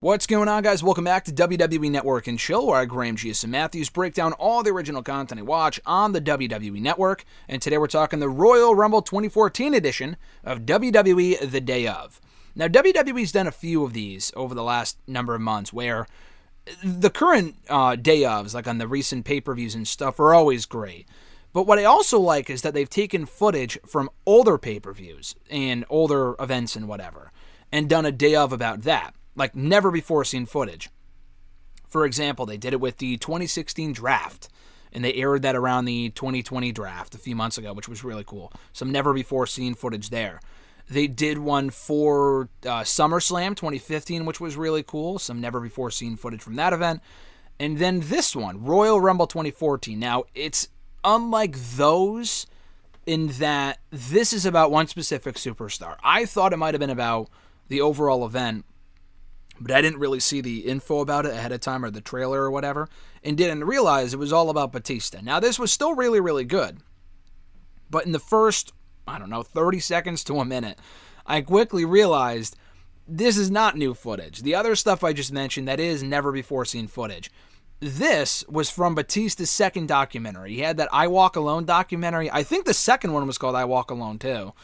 What's going on, guys? Welcome back to WWE Network and Chill, where I, Graham G.S. and Matthews, break down all the original content I watch on the WWE Network. And today we're talking the Royal Rumble 2014 edition of WWE The Day Of. Now, WWE's done a few of these over the last number of months where the current Day Ofs, like on the recent pay-per-views and stuff, are always great. But what I also like is that they've taken footage from older pay-per-views and older events and whatever, and done a Day Of about that. Like never-before-seen footage. For example, they did it with the 2016 draft, and they aired that around the 2020 draft a few months ago, which was really cool. Some never-before-seen footage there. They did one for SummerSlam 2015, which was really cool. Some never-before-seen footage from that event. And then this one, Royal Rumble 2014. Now, it's unlike those in that this is about one specific superstar. I thought it might have been about the overall event, but I didn't really see the info about it ahead of time or the trailer or whatever, and didn't realize it was all about Batista. Now, this was still really, really good, but in the first, 30 seconds to a minute, I quickly realized this is not new footage. The other stuff I just mentioned, that is never-before-seen footage. This was from Batista's second documentary. He had that I Walk Alone documentary. I think the second one was called I Walk Alone, too.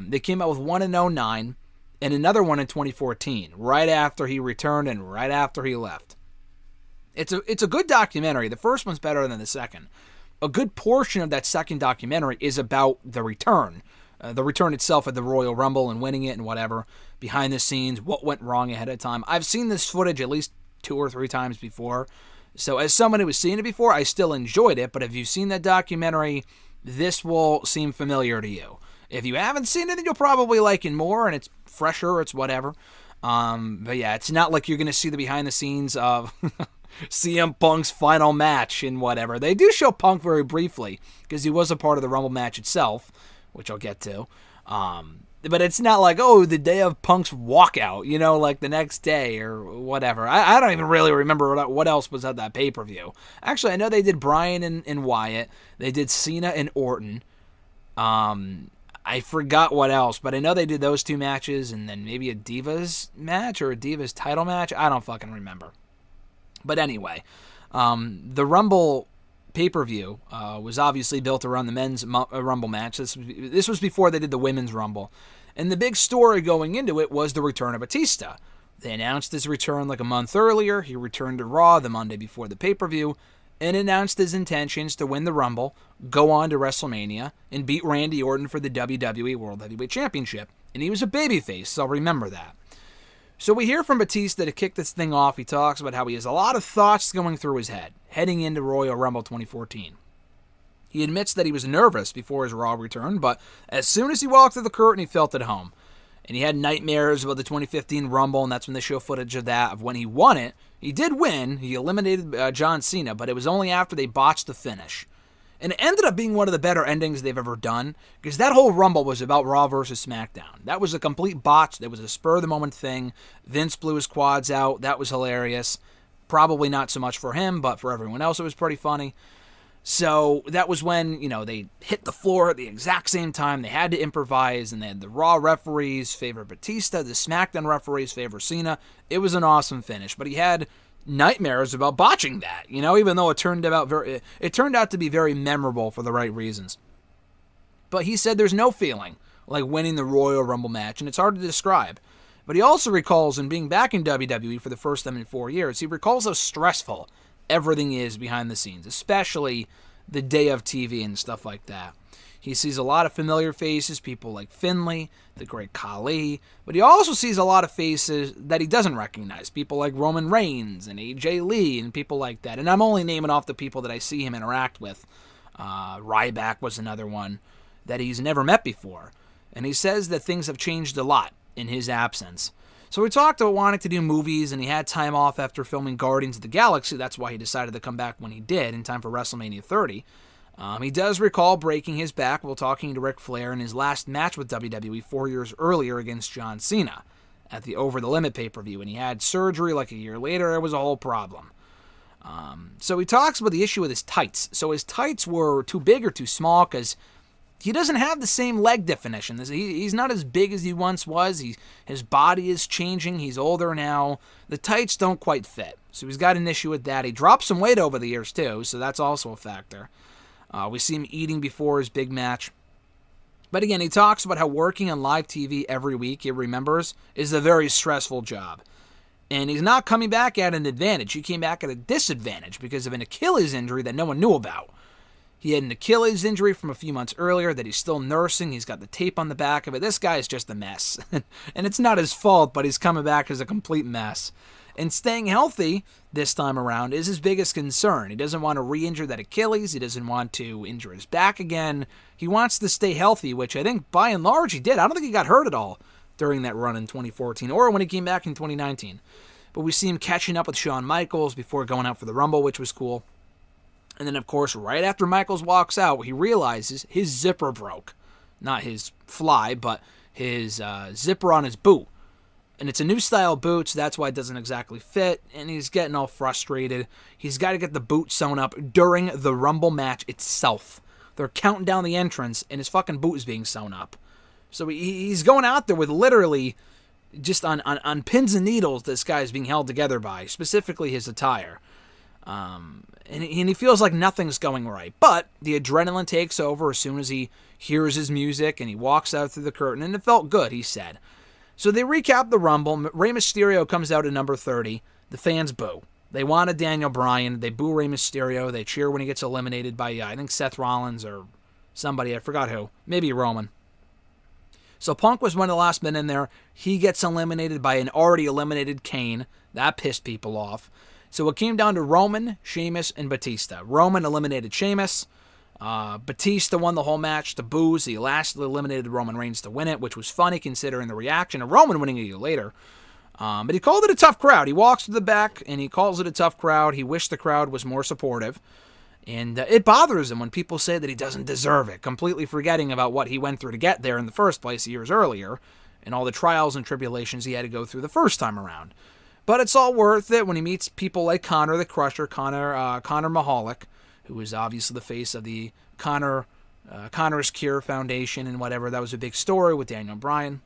They came out with one in 2009. And another one in 2014, right after he returned and right after he left. It's a good documentary. The first one's better than the second. A good portion of that second documentary is about the return itself at the Royal Rumble and winning it and whatever, behind the scenes, what went wrong ahead of time. I've seen this footage at least 2 or 3 times before, so as someone who has seen it before, I still enjoyed it, but if you've seen that documentary, this will seem familiar to you. If you haven't seen it, then you'll probably like it more, and it's fresher, it's whatever. But yeah, it's not like you're going to see the behind the scenes of CM Punk's final match and whatever. They do show Punk very briefly, because he was a part of the Rumble match itself, which I'll get to. But it's not like, the day of Punk's walkout, like the next day or whatever. I don't even really remember what else was at that pay-per-view. Actually, I know they did Bryan and Wyatt. They did Cena and Orton. I forgot what else, but I know they did those 2 matches and then maybe a Divas match or a Divas title match. I don't fucking remember. But anyway, the Rumble pay-per-view was obviously built around the men's Rumble match. This was before they did the women's Rumble. And the big story going into it was the return of Batista. They announced his return like a month earlier. He returned to Raw the Monday before the pay-per-view and announced his intentions to win the Rumble, go on to WrestleMania, and beat Randy Orton for the WWE World Heavyweight Championship. And he was a babyface, so remember that. So we hear from Batista to kick this thing off. He talks about how he has a lot of thoughts going through his head, heading into Royal Rumble 2014. He admits that he was nervous before his Raw return, but as soon as he walked through the curtain, he felt at home. And he had nightmares about the 2015 Rumble, and that's when they show footage of that, of when he won it. He did win. He eliminated John Cena, but it was only after they botched the finish. And it ended up being one of the better endings they've ever done, because that whole Rumble was about Raw versus SmackDown. That was a complete botch. It was a spur-of-the-moment thing. Vince blew his quads out. That was hilarious. Probably not so much for him, but for everyone else it was pretty funny. So that was when, they hit the floor at the exact same time. They had to improvise, and they had the Raw referees favor Batista, the SmackDown referees favor Cena. It was an awesome finish, but he had nightmares about botching that, even though it turned out to be very memorable for the right reasons. But he said there's no feeling like winning the Royal Rumble match, and it's hard to describe. But he also recalls, in being back in WWE for the first time in 4 years, he recalls how stressful everything is behind the scenes, especially the day of TV and stuff like that. He sees a lot of familiar faces, people like Finlay, the great Khali, but he also sees a lot of faces that he doesn't recognize, people like Roman Reigns and AJ Lee and people like that. And I'm only naming off the people that I see him interact with. Ryback was another one that he's never met before. And he says that things have changed a lot in his absence. So we talked about wanting to do movies, and he had time off after filming Guardians of the Galaxy. That's why he decided to come back when he did, in time for WrestleMania 30. He does recall breaking his back while talking to Ric Flair in his last match with WWE 4 years earlier against John Cena at the Over the Limit pay-per-view, and he had surgery like a year later. It was a whole problem. So he talks about the issue with his tights. So his tights were too big or too small, because he doesn't have the same leg definition. He's not as big as he once was. His body is changing. He's older now. The tights don't quite fit. So he's got an issue with that. He dropped some weight over the years, too, so that's also a factor. We see him eating before his big match. But again, he talks about how working on live TV every week, he remembers, is a very stressful job. And he's not coming back at an advantage. He came back at a disadvantage because of an Achilles injury that no one knew about. He had an Achilles injury from a few months earlier that he's still nursing. He's got the tape on the back of it. This guy is just a mess. And it's not his fault, but he's coming back as a complete mess. And staying healthy this time around is his biggest concern. He doesn't want to re-injure that Achilles. He doesn't want to injure his back again. He wants to stay healthy, which I think by and large he did. I don't think he got hurt at all during that run in 2014 or when he came back in 2019. But we see him catching up with Shawn Michaels before going out for the Rumble, which was cool. And then, of course, right after Michaels walks out, he realizes his zipper broke. Not his fly, but his zipper on his boot. And it's a new style boot, so that's why it doesn't exactly fit. And he's getting all frustrated. He's got to get the boot sewn up during the Rumble match itself. They're counting down the entrance, and his fucking boot is being sewn up. So he's going out there with literally just on pins and needles this guy is being held together by, specifically his attire. And he feels like nothing's going right. But the adrenaline takes over as soon as he hears his music and he walks out through the curtain, and it felt good, he said. So they recap the Rumble. Rey Mysterio comes out at number 30. The fans boo. They wanted Daniel Bryan. They boo Rey Mysterio. They cheer when he gets eliminated by, I think, Seth Rollins or somebody. I forgot who. Maybe Roman. So Punk was one of the last men in there. He gets eliminated by an already eliminated Kane. That pissed people off. So it came down to Roman, Sheamus, and Batista. Roman eliminated Sheamus. Batista won the whole match to boos. He lastly eliminated Roman Reigns to win it, which was funny considering the reaction of Roman winning a year later. But he called it a tough crowd. He walks to the back, and he calls it a tough crowd. He wished the crowd was more supportive. And it bothers him when people say that he doesn't deserve it, completely forgetting about what he went through to get there in the first place years earlier, and all the trials and tribulations he had to go through the first time around. But it's all worth it when he meets people like Connor the Crusher, Connor Mahalik, who is obviously the face of the Connor's Cure Foundation and whatever. That was a big story with Daniel Bryan.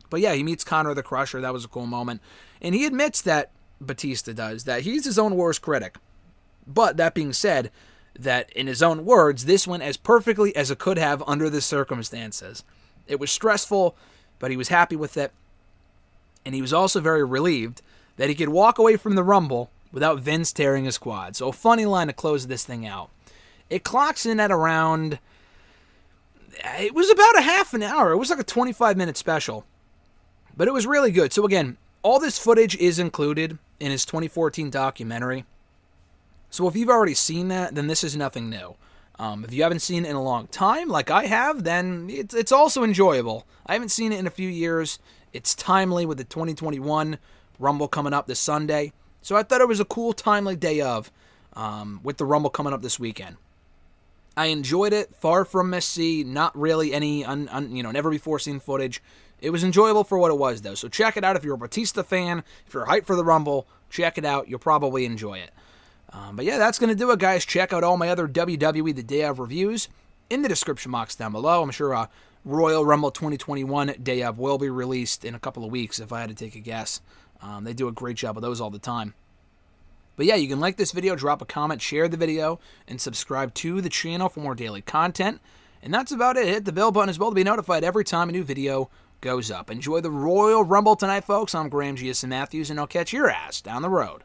But yeah, he meets Connor the Crusher. That was a cool moment. And he admits that, Batista does, that he's his own worst critic. But that being said, that in his own words, this went as perfectly as it could have under the circumstances. It was stressful, but he was happy with it. And he was also very relieved that he could walk away from the Rumble without Vince tearing his quad. So a funny line to close this thing out. It clocks in at around, it was about a half an hour. It was like a 25-minute special. But it was really good. So again, all this footage is included in his 2014 documentary. So if you've already seen that, then this is nothing new. If you haven't seen it in a long time, like I have, then it's also enjoyable. I haven't seen it in a few years. It's timely with the 2021 Rumble coming up this Sunday. So I thought it was a cool, timely day of, with the Rumble coming up this weekend. I enjoyed it. Far from messy. Not really any, never before seen footage. It was enjoyable for what it was, though. So check it out if you're a Batista fan. If you're hyped for the Rumble, check it out. You'll probably enjoy it. But yeah, that's going to do it, guys. Check out all my other WWE The Day Of reviews in the description box down below. I'm sure Royal Rumble 2021 Day Of will be released in a couple of weeks, if I had to take a guess. They do a great job of those all the time. But yeah, you can like this video, drop a comment, share the video, and subscribe to the channel for more daily content. And that's about it. Hit the bell button as well to be notified every time a new video goes up. Enjoy the Royal Rumble tonight, folks. I'm Graham G.S. Matthews, and I'll catch your ass down the road.